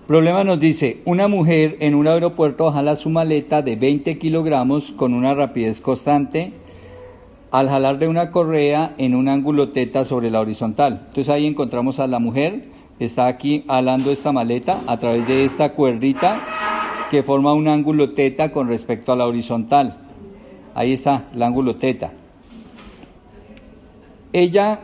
Problema nos dice, una mujer en un aeropuerto jala su maleta de 20 kilogramos con una rapidez constante al jalar de una correa en un ángulo teta sobre la horizontal. Entonces ahí encontramos a la mujer, está aquí jalando esta maleta a través de esta cuerdita que forma un ángulo teta con respecto a la horizontal. Ahí está el ángulo teta. Ella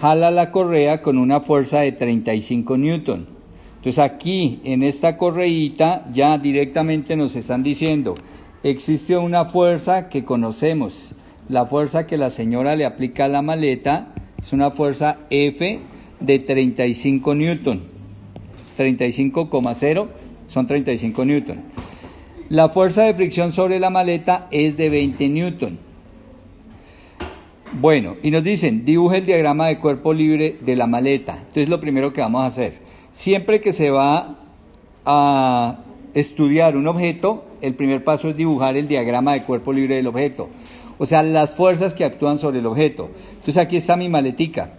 jala la correa con una fuerza de 35 newton. Entonces aquí en esta correíta ya directamente nos están diciendo, existe una fuerza que conocemos, la fuerza que la señora le aplica a la maleta es una fuerza F de 35 newton, 35,0 son 35 newton. La fuerza de fricción sobre la maleta es de 20 newton. Bueno, y nos dicen, dibuje el diagrama de cuerpo libre de la maleta. Entonces lo primero que vamos a hacer, siempre que se va a estudiar un objeto, el primer paso es dibujar el diagrama de cuerpo libre del objeto. O sea, las fuerzas que actúan sobre el objeto. Entonces aquí está mi maletica.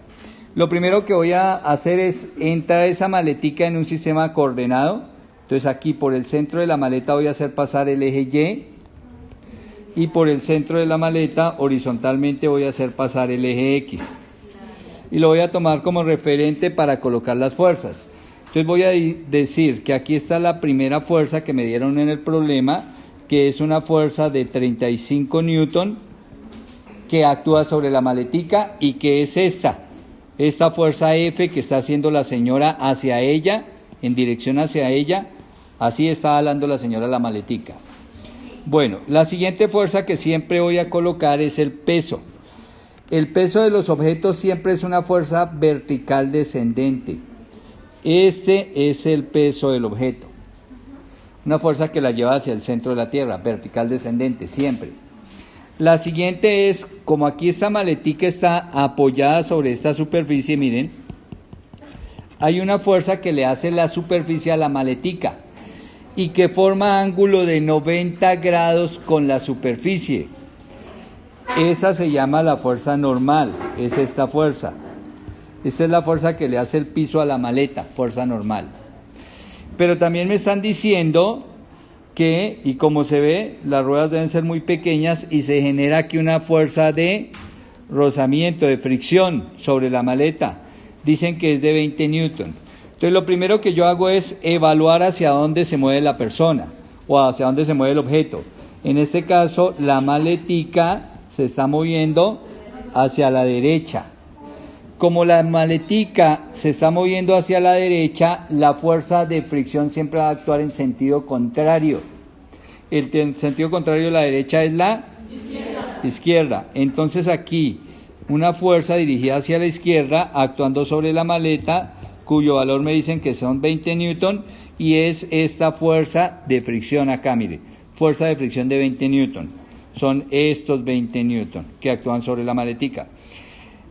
Lo primero que voy a hacer es entrar esa maletica en un sistema coordenado. Entonces aquí por el centro de la maleta voy a hacer pasar el eje Y. Y por el centro de la maleta horizontalmente voy a hacer pasar el eje X. Y lo voy a tomar como referente para colocar las fuerzas. Entonces voy a decir que aquí está la primera fuerza que me dieron en el problema, que es una fuerza de 35 newton que actúa sobre la maletica y que es esta fuerza F que está haciendo la señora hacia ella, en dirección hacia ella, así está jalando la señora la maletica. Bueno, la siguiente fuerza que siempre voy a colocar es el peso. El peso de los objetos siempre es una fuerza vertical descendente. Este es el peso del objeto. Una fuerza que la lleva hacia el centro de la Tierra, vertical descendente, siempre. La siguiente es, como aquí esta maletica está apoyada sobre esta superficie, miren, hay una fuerza que le hace la superficie a la maletica y que forma ángulo de 90 grados con la superficie. Esa se llama la fuerza normal, es esta fuerza. Esta es la fuerza que le hace el piso a la maleta, fuerza normal. Pero también me están diciendo que, y como se ve, las ruedas deben ser muy pequeñas y se genera aquí una fuerza de rozamiento, de fricción sobre la maleta. Dicen que es de 20 newton. Entonces lo primero que yo hago es evaluar hacia dónde se mueve la persona o hacia dónde se mueve el objeto. En este caso, la maletica se está moviendo hacia la derecha. Como la maletica se está moviendo hacia la derecha, la fuerza de fricción siempre va a actuar en sentido contrario. El sentido contrario de la derecha es la izquierda. Entonces aquí, una fuerza dirigida hacia la izquierda, actuando sobre la maleta, cuyo valor me dicen que son 20 newton, y es esta fuerza de fricción acá, mire, fuerza de fricción de 20 newton. Son estos 20 newton que actúan sobre la maletica.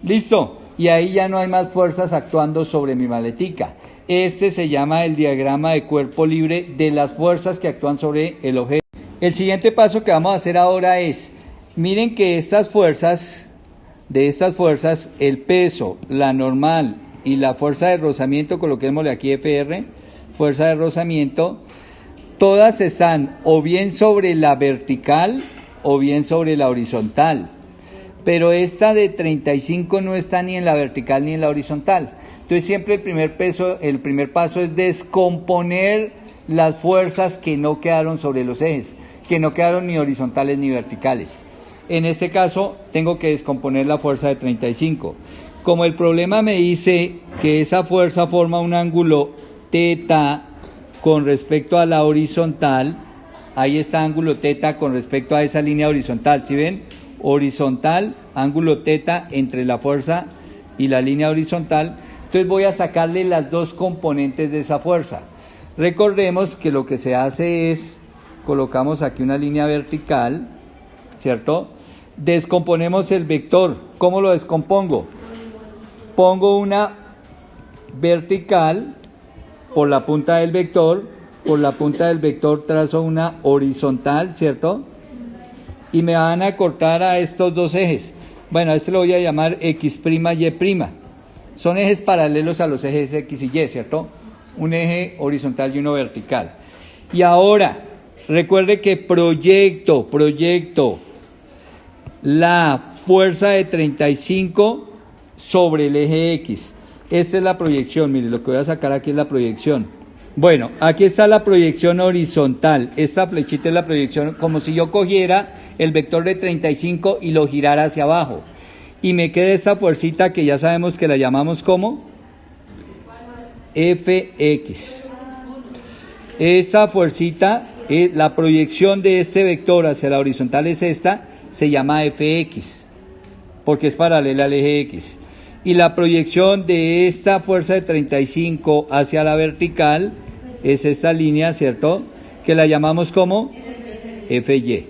Listo. Y ahí ya no hay más fuerzas actuando sobre mi maletica. Este se llama el diagrama de cuerpo libre de las fuerzas que actúan sobre el objeto. El siguiente paso que vamos a hacer ahora es, miren que de estas fuerzas, el peso, la normal y la fuerza de rozamiento, coloquémosle aquí FR, fuerza de rozamiento, todas están o bien sobre la vertical o bien sobre la horizontal. Pero esta de 35 no está ni en la vertical ni en la horizontal. Entonces siempre el primer paso es descomponer las fuerzas que no quedaron sobre los ejes, que no quedaron ni horizontales ni verticales. En este caso tengo que descomponer la fuerza de 35. Como el problema me dice que esa fuerza forma un ángulo teta con respecto a la horizontal, ahí está ángulo teta con respecto a esa línea horizontal, ¿sí ven? Horizontal, ángulo teta entre la fuerza y la línea horizontal. Entonces voy a sacarle las dos componentes de esa fuerza. Recordemos que lo que se hace es, colocamos aquí una línea vertical, ¿cierto? Descomponemos el vector. ¿Cómo lo descompongo? Pongo una vertical por la punta del vector, por la punta del vector trazo una horizontal, ¿cierto? Y me van a cortar a estos dos ejes. Bueno, a este lo voy a llamar X', Y'. Son ejes paralelos a los ejes X y Y, ¿cierto? un eje horizontal y uno vertical. Y ahora, recuerde que proyecto la fuerza de 35 sobre el eje X. Esta es la proyección, mire, lo que voy a sacar aquí es la proyección. Bueno, aquí está la proyección horizontal. Esta flechita es la proyección, como si yo cogiera el vector de 35 y lo girara hacia abajo. Y me queda esta fuercita que ya sabemos que la llamamos como Fx. Esa fuercita, la proyección de este vector hacia la horizontal es esta, se llama Fx, porque es paralela al eje X. Y la proyección de esta fuerza de 35 hacia la vertical es esta línea, ¿cierto? Que la llamamos como Fy.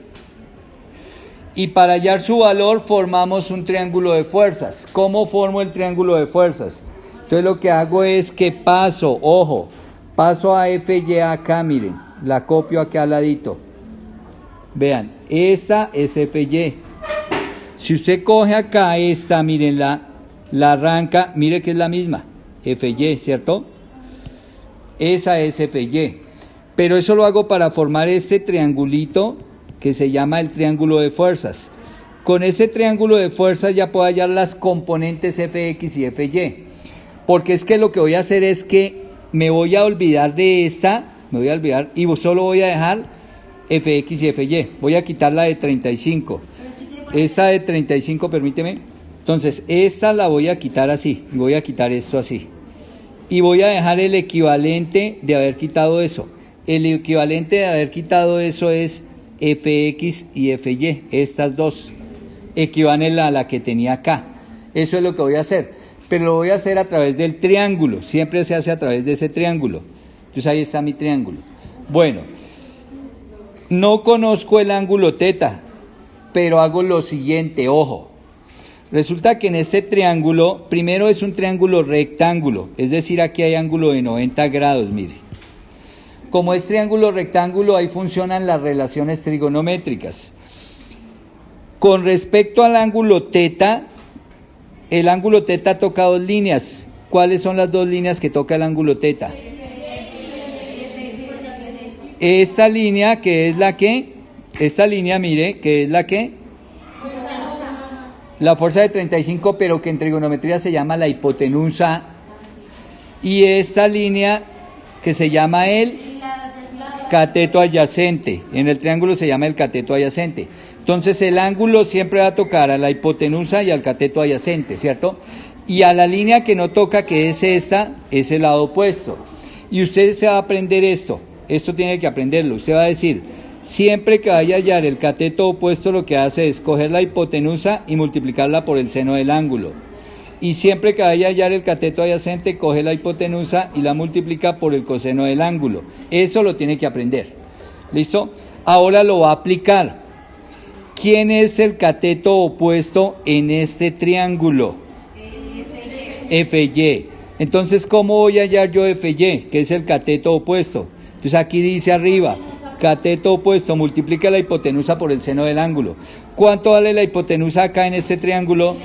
Y para hallar su valor formamos un triángulo de fuerzas. ¿Cómo formo el triángulo de fuerzas? Entonces lo que hago es que paso, ojo, paso a Fy acá, miren, la copio acá al ladito. Vean, esta es Fy. Si usted coge acá esta, miren, la arranca, mire que es la misma, Fy, ¿cierto? Esa es Fy. Pero eso lo hago para formar este triangulito que se llama el triángulo de fuerzas. Con ese triángulo de fuerzas ya puedo hallar las componentes Fx y Fy. Porque es que lo que voy a hacer es que me voy a olvidar de esta, y solo voy a dejar Fx y Fy. Voy a quitar la de 35. Esta de 35, permíteme. Entonces, esta la voy a quitar así, y voy a quitar esto así. Y voy a dejar el equivalente de haber quitado eso. El equivalente de haber quitado eso es Fx y Fy, estas dos equivalen a la que tenía acá. Eso es lo que voy a hacer, pero lo voy a hacer a través del triángulo, siempre se hace a través de ese triángulo. Entonces ahí está mi triángulo. Bueno, no conozco el ángulo teta, pero hago lo siguiente, ojo. Resulta que en este triángulo, primero es un triángulo rectángulo, es decir, aquí hay ángulo de 90 grados, mire. Como es triángulo rectángulo, ahí funcionan las relaciones trigonométricas. Con respecto al ángulo teta, el ángulo teta toca dos líneas. ¿Cuáles son las dos líneas que toca el ángulo teta? Esta línea, que es la que, esta línea, mire, que es la que, la fuerza de 35, pero que en trigonometría se llama la hipotenusa. Y esta línea que se llama el cateto adyacente. En el triángulo se llama el cateto adyacente. Entonces el ángulo siempre va a tocar a la hipotenusa y al cateto adyacente, ¿cierto? Y a la línea que no toca, que es esta, es el lado opuesto. Y usted se va a aprender esto tiene que aprenderlo. Usted va a decir, siempre que vaya a hallar el cateto opuesto, lo que hace es coger la hipotenusa y multiplicarla por el seno del ángulo. Y siempre que vaya a hallar el cateto adyacente, coge la hipotenusa y la multiplica por el coseno del ángulo. Eso lo tiene que aprender. ¿Listo? Ahora lo va a aplicar. ¿Quién es el cateto opuesto en este triángulo? Fy. Entonces, ¿cómo voy a hallar yo Fy, que es el cateto opuesto? Entonces aquí dice arriba, cateto opuesto, multiplica la hipotenusa por el seno del ángulo. ¿Cuánto vale la hipotenusa acá en este triángulo?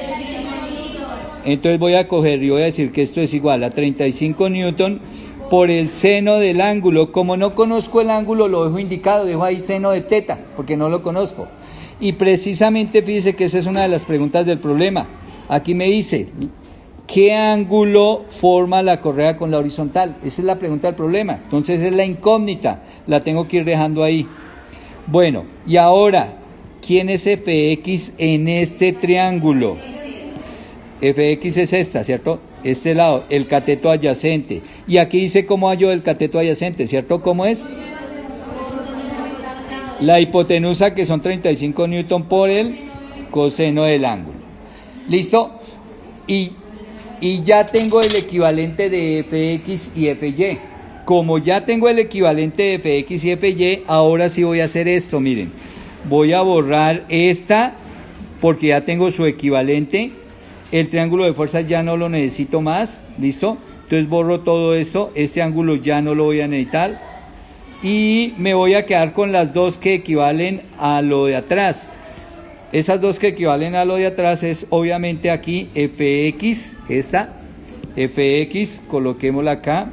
Entonces voy a coger y voy a decir que esto es igual a 35 newton por el seno del ángulo. Como no conozco el ángulo, lo dejo indicado, dejo ahí seno de teta, porque no lo conozco. Y precisamente fíjese que esa es una de las preguntas del problema. Aquí me dice, ¿qué ángulo forma la correa con la horizontal? Esa es la pregunta del problema. Entonces es la incógnita, la tengo que ir dejando ahí. Bueno, y ahora, ¿quién es Fx en este triángulo? Fx es esta, ¿cierto? Este lado, el cateto adyacente. Y aquí dice cómo hallo el cateto adyacente, ¿cierto? ¿Cómo es? La hipotenusa, que son 35 newton por el coseno del ángulo. ¿Listo? Y ya tengo el equivalente de Fx y Fy. Como ya tengo el equivalente de Fx y Fy, ahora sí voy a hacer esto, miren. Voy a borrar esta, porque ya tengo su equivalente. El triángulo de fuerzas ya no lo necesito más, ¿listo? Entonces borro todo esto, este ángulo ya no lo voy a necesitar. Y me voy a quedar con las dos que equivalen a lo de atrás. Esas dos que equivalen a lo de atrás es obviamente aquí Fx, esta, Fx, coloquémosla acá.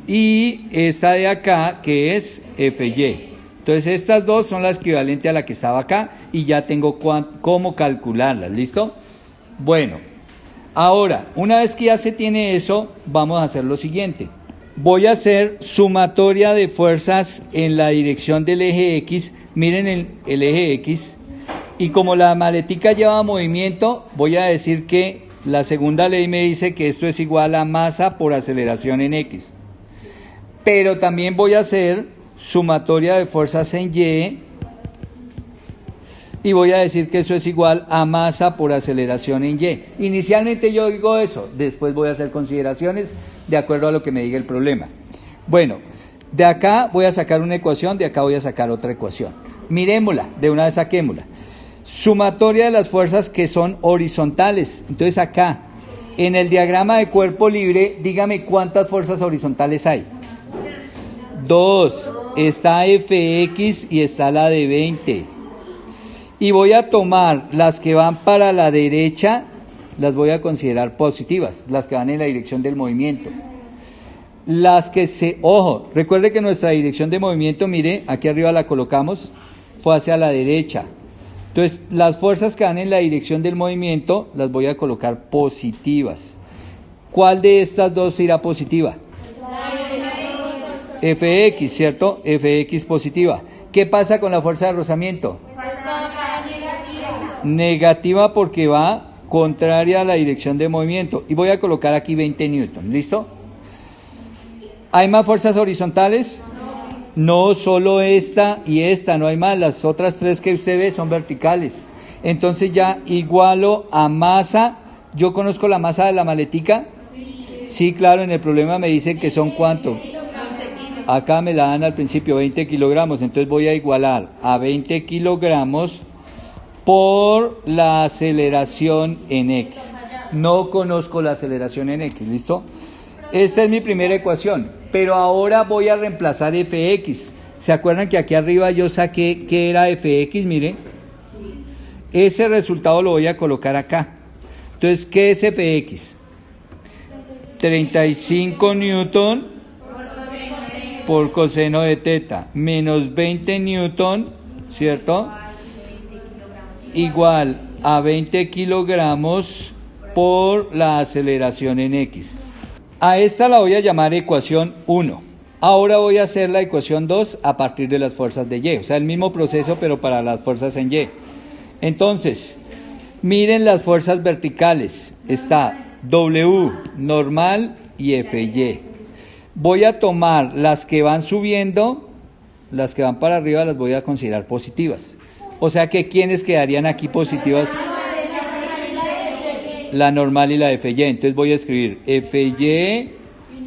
y esta de acá que es FY. Entonces estas dos son las equivalentes a la que estaba acá y ya tengo cómo calcularlas, ¿listo? Bueno, ahora, una vez que ya se tiene eso, vamos a hacer lo siguiente. Voy a hacer sumatoria de fuerzas en la dirección del eje X. Miren el eje X. Y como la maletica lleva movimiento, voy a decir que la segunda ley me dice que esto es igual a masa por aceleración en X. Pero también voy a hacer sumatoria de fuerzas en Y. Y voy a decir que eso es igual a masa por aceleración en Y. Inicialmente yo digo eso, después voy a hacer consideraciones de acuerdo a lo que me diga el problema. Bueno, de acá voy a sacar una ecuación, de acá voy a sacar otra ecuación. Miremosla, de una vez saquémosla. Sumatoria de las fuerzas que son horizontales. Entonces acá, en el diagrama de cuerpo libre, dígame cuántas fuerzas horizontales hay. 2. Está Fx y está la de 20. Y voy a tomar las que van para la derecha, las voy a considerar positivas, las que van en la dirección del movimiento. Las que ojo, recuerde que nuestra dirección de movimiento, mire, aquí arriba la colocamos, fue hacia la derecha. Entonces, las fuerzas que van en la dirección del movimiento, las voy a colocar positivas. ¿Cuál de estas dos irá positiva? Fx, ¿cierto? Fx positiva. ¿Qué pasa con la fuerza de rozamiento? Negativa porque va contraria a la dirección de movimiento. Y voy a colocar aquí 20 newton. ¿Listo? ¿Hay más fuerzas horizontales? No, solo esta y esta, no hay más. Las otras tres que usted ve son verticales. Entonces ya igualo a masa. ¿Yo conozco la masa de la maletica? Sí, claro, en el problema me dicen que son ¿cuánto? Acá me la dan al principio, 20 kilogramos. Entonces voy a igualar a 20 kilogramos por la aceleración en X. No conozco la aceleración en X, ¿listo? Esta es mi primera ecuación, pero ahora voy a reemplazar Fx. ¿Se acuerdan que aquí arriba yo saqué qué era Fx? Mire, ese resultado lo voy a colocar acá. Entonces, ¿qué es Fx? 35 newton por coseno de teta, menos 20 newton, ¿cierto? Igual a 20 kilogramos por la aceleración en X. A esta la voy a llamar ecuación 1. Ahora voy a hacer la ecuación 2 a partir de las fuerzas de Y. O sea, el mismo proceso, pero para las fuerzas en Y. Entonces, miren las fuerzas verticales. Está W normal y Fy. Voy a tomar las que van subiendo, las que van para arriba las voy a considerar positivas. O sea que ¿quiénes quedarían aquí positivas? La normal y la Fy. Entonces voy a escribir Fy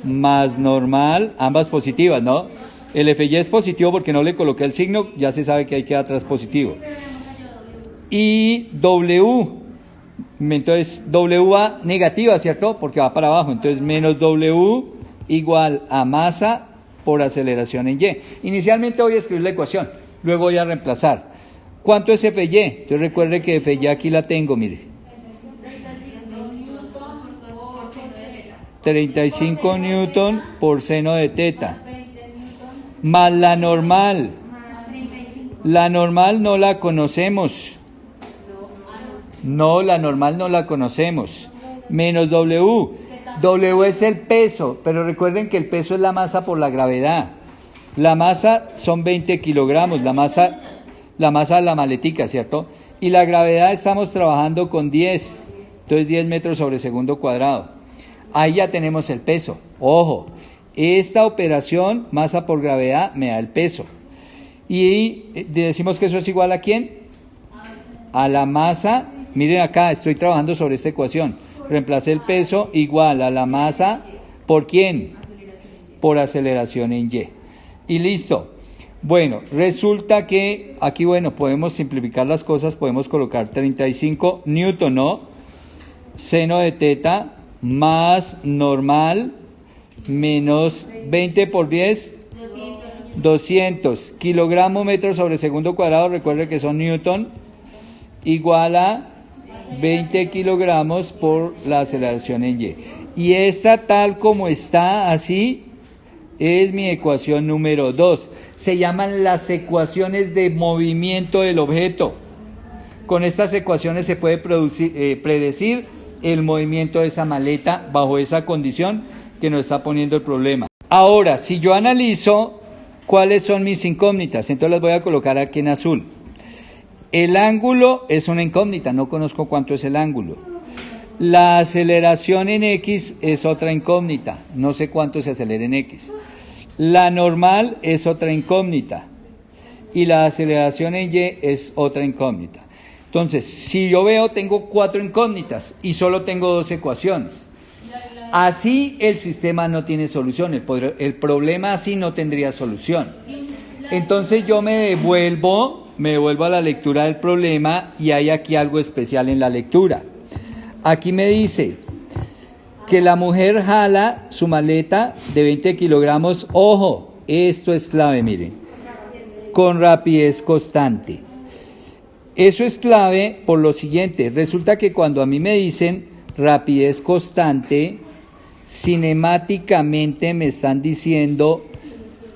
más normal, ambas positivas, ¿no? El Fy es positivo porque no le coloqué el signo, ya se sabe que ahí queda atrás positivo. Y W, entonces W va negativa, ¿cierto? Porque va para abajo, entonces menos W igual a masa por aceleración en Y. Inicialmente voy a escribir la ecuación, luego voy a reemplazar. ¿Cuánto es Fy? Entonces recuerde que Fy aquí la tengo, mire. 35 newton por seno de teta. Más la normal. La normal no la conocemos. No, la normal no la conocemos. Menos W. W es el peso, pero recuerden que el peso es la masa por la gravedad. La masa son 20 kilogramos, la masa de la maletica, ¿cierto? Y la gravedad estamos trabajando con 10, entonces 10 metros sobre segundo cuadrado. Ahí ya tenemos el peso. Ojo, esta operación, masa por gravedad, me da el peso. Y decimos que eso es igual ¿a quién? A la masa. Miren acá, estoy trabajando sobre esta ecuación. Reemplacé el peso igual a la masa, ¿por quién? Por aceleración en Y. Y listo. Bueno, resulta que aquí, bueno, podemos simplificar las cosas, podemos colocar 35 newton, ¿no? Seno de teta más normal menos 20 por 10, 200 kilogramos metros sobre segundo cuadrado, recuerde que son newton, igual a 20 kilogramos por la aceleración en Y. Y esta tal como está, así, Es mi ecuación número 2. Se llaman las ecuaciones de movimiento del objeto. Con estas ecuaciones se puede predecir el movimiento de esa maleta bajo esa condición que nos está poniendo el problema. Ahora, si yo analizo cuáles son mis incógnitas, entonces las voy a colocar aquí en azul. El ángulo es una incógnita, no conozco cuánto es el ángulo. La aceleración en X es otra incógnita, no sé cuánto se acelera en X. La normal es otra incógnita y la aceleración en Y es otra incógnita. Entonces, si yo veo, tengo 4 incógnitas y solo tengo 2 ecuaciones. Así el sistema no tiene solución, el problema así no tendría solución. Entonces yo me devuelvo a la lectura del problema y hay aquí algo especial en la lectura. Aquí me dice que la mujer jala su maleta de 20 kilogramos, ojo, esto es clave, miren, con rapidez constante. Eso es clave por lo siguiente, resulta que cuando a mí me dicen rapidez constante, cinemáticamente me están diciendo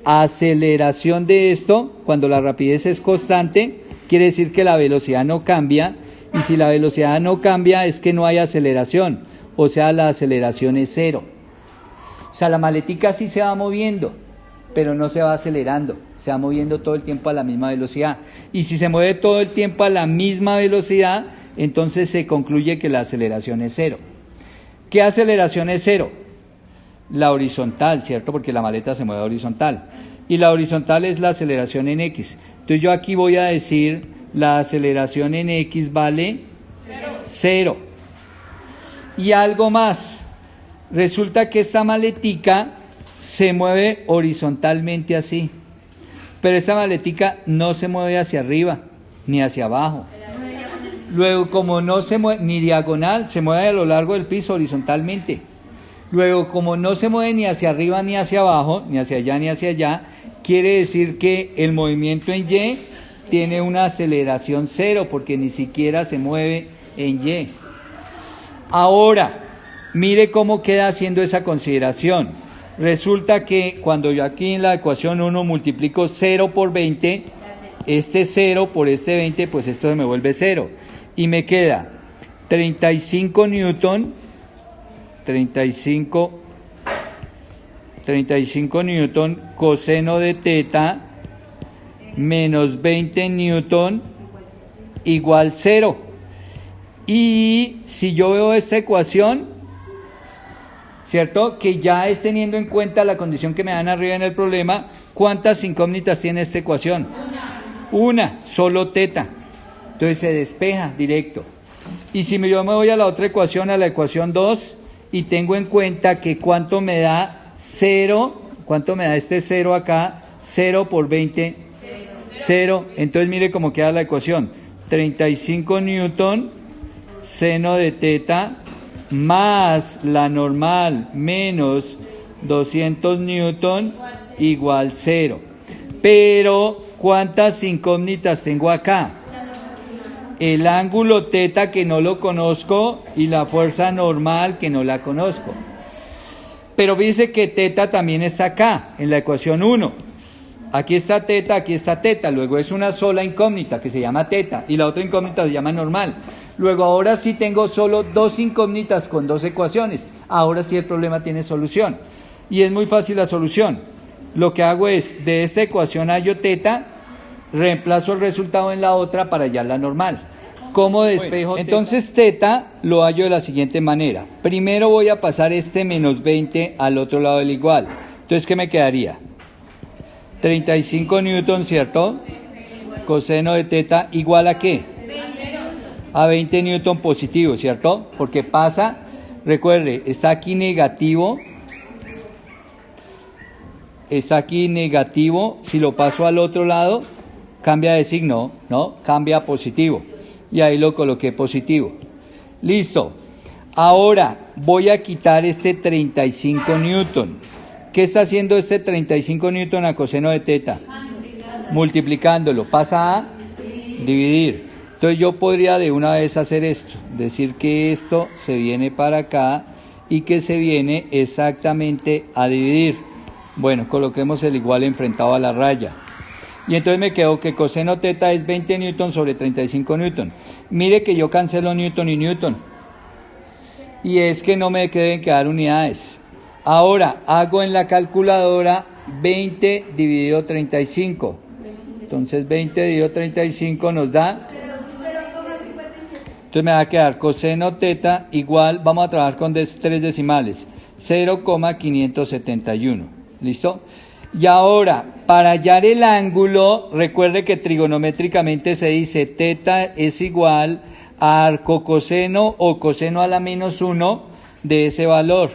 aceleración de esto. Cuando la rapidez es constante, quiere decir que la velocidad no cambia, y si la velocidad no cambia es que no hay aceleración, o sea, la aceleración es 0. O sea, la maletica sí se va moviendo, pero no se va acelerando, se va moviendo todo el tiempo a la misma velocidad. Y si se mueve todo el tiempo a la misma velocidad, entonces se concluye que la aceleración es 0. ¿Qué aceleración es 0? La horizontal, ¿cierto? Porque la maleta se mueve horizontal. Y la horizontal es la aceleración en X. Entonces yo aquí voy a decir, la aceleración en X vale 0. Y algo más. Resulta que esta maletica se mueve horizontalmente así. Pero esta maletica no se mueve hacia arriba, ni hacia abajo. Luego, como no se mueve ni diagonal, se mueve a lo largo del piso horizontalmente. Luego, como no se mueve ni hacia arriba ni hacia abajo, ni hacia allá ni hacia allá, quiere decir que el movimiento en Y tiene una aceleración 0, porque ni siquiera se mueve en Y. Ahora, mire cómo queda haciendo esa consideración. Resulta que cuando yo aquí en la ecuación 1 multiplico 0 por 20, este 0 por este 20, pues esto se me vuelve 0. Y me queda 35 newton, 35 newton coseno de teta menos 20 newton igual 0. Y si yo veo esta ecuación, ¿cierto? Que ya es teniendo en cuenta la condición que me dan arriba en el problema, ¿cuántas incógnitas tiene esta ecuación? Una, solo teta. Entonces se despeja directo. Y si yo me voy a la otra ecuación, a la ecuación 2, y tengo en cuenta que cuánto me da 0, ¿cuánto me da este 0 acá? 0 por 20, 0. Entonces mire cómo queda la ecuación. 35 newton seno de teta más la normal menos 200 newton igual 0. Pero, ¿cuántas incógnitas tengo acá? El ángulo teta, que no lo conozco, y la fuerza normal, que no la conozco. Pero dice que teta también está acá, en la ecuación 1. Aquí está teta, luego es una sola incógnita que se llama teta, y la otra incógnita se llama normal. Luego ahora sí tengo solo 2 incógnitas con 2 ecuaciones. Ahora sí el problema tiene solución. Y es muy fácil la solución. Lo que hago es, de esta ecuación hallo teta, reemplazo el resultado en la otra para hallar la normal. ¿Cómo despejo teta? Entonces teta lo hallo de la siguiente manera. Primero voy a pasar este menos 20 al otro lado del igual. Entonces, ¿qué me quedaría? 35 newton, ¿cierto? Coseno de teta igual a ¿qué? A 20 newton positivo, ¿cierto? Porque pasa, recuerde, está aquí negativo, si lo paso al otro lado, cambia de signo, ¿no? Cambia a positivo, y ahí lo coloqué positivo. Listo. Ahora voy a quitar este 35 newton. ¿Qué está haciendo este 35 newton a coseno de teta? Multiplicándolo, pasa a dividir. Entonces yo podría de una vez hacer esto, decir que esto se viene para acá y que se viene exactamente a dividir. Bueno, coloquemos el igual enfrentado a la raya. Y entonces me quedo que coseno teta es 20 newton sobre 35 newton. Mire que yo cancelo newton y newton. Y es que no me deben quedar unidades. Ahora, hago en la calculadora 20 dividido 35. Entonces 20 dividido 35 nos da... Entonces me va a quedar coseno teta igual, vamos a trabajar con 3 decimales, 0,571. ¿Listo? Y ahora, para hallar el ángulo, recuerde que trigonométricamente se dice teta es igual a arcocoseno o coseno a la menos 1 de ese valor,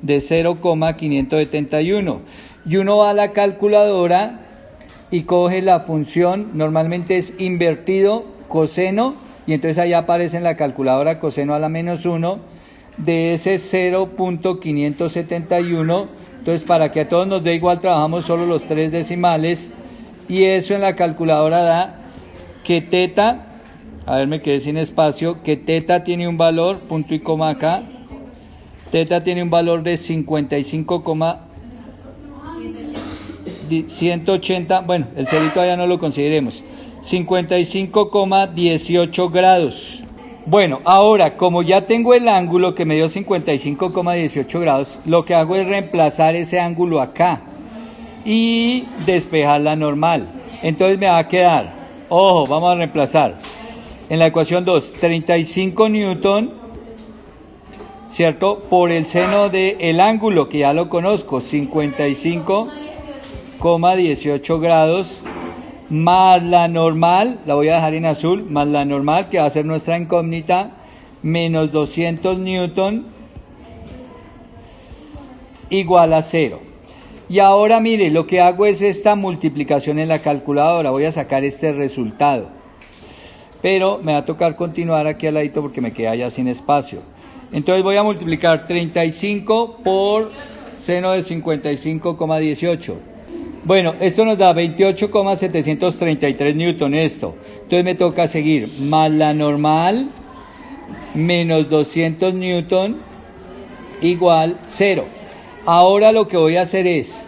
de 0,571. Y uno va a la calculadora y coge la función, normalmente es invertido coseno, y entonces allá aparece en la calculadora coseno a la menos 1 de ese 0,571. Entonces, para que a todos nos dé igual, trabajamos solo los 3 decimales, y eso en la calculadora da que teta, a ver, me quedé sin espacio, que teta tiene un valor, punto y coma acá, teta tiene un valor de 55,180, bueno, el cerito allá no lo consideremos, 55,18 grados. Bueno, ahora, como ya tengo el ángulo que me dio 55,18 grados, lo que hago es reemplazar ese ángulo acá y despejar la normal. Entonces me va a quedar, ojo, vamos a reemplazar. En la ecuación 2, 35 newton, ¿cierto? Por el seno del ángulo, que ya lo conozco, 55,18 grados, más la normal, la voy a dejar en azul, más la normal, que va a ser nuestra incógnita, menos 200 newton, igual a 0. Y ahora mire, lo que hago es esta multiplicación en la calculadora, voy a sacar este resultado. Pero me va a tocar continuar aquí al ladito porque me queda ya sin espacio. Entonces voy a multiplicar 35 por seno de 55,18. Bueno, esto nos da 28,733 newton esto. Entonces me toca seguir más la normal menos 200 newton igual 0. Ahora lo que voy a hacer es,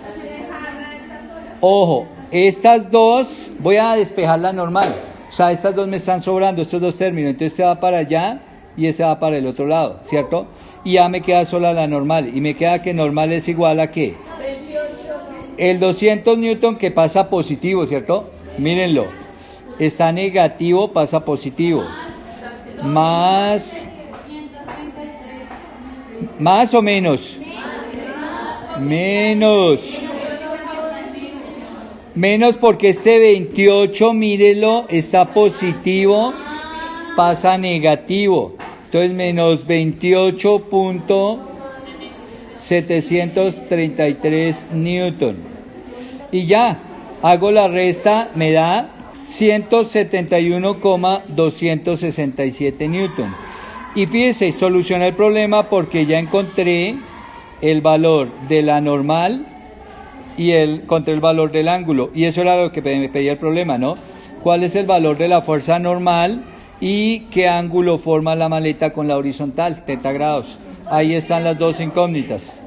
ojo, estas dos, voy a despejar la normal. O sea, estas dos me están sobrando, estos dos términos. Entonces este va para allá y este va para el otro lado, ¿cierto? Y ya me queda sola la normal. Y me queda que normal es igual a ¿qué? El 200 newton que pasa positivo, ¿cierto? Mírenlo. Está negativo, pasa positivo. Más o menos. Menos porque este 28, mírenlo, está positivo, pasa negativo. Entonces menos 28,733 newton. Y ya, hago la resta, me da 171,267 newton. Y fíjese, solucioné el problema porque ya encontré el valor de la normal y encontré el valor del ángulo. Y eso era lo que me pedía el problema, ¿no? ¿Cuál es el valor de la fuerza normal y qué ángulo forma la maleta con la horizontal? Teta grados. Ahí están las dos incógnitas.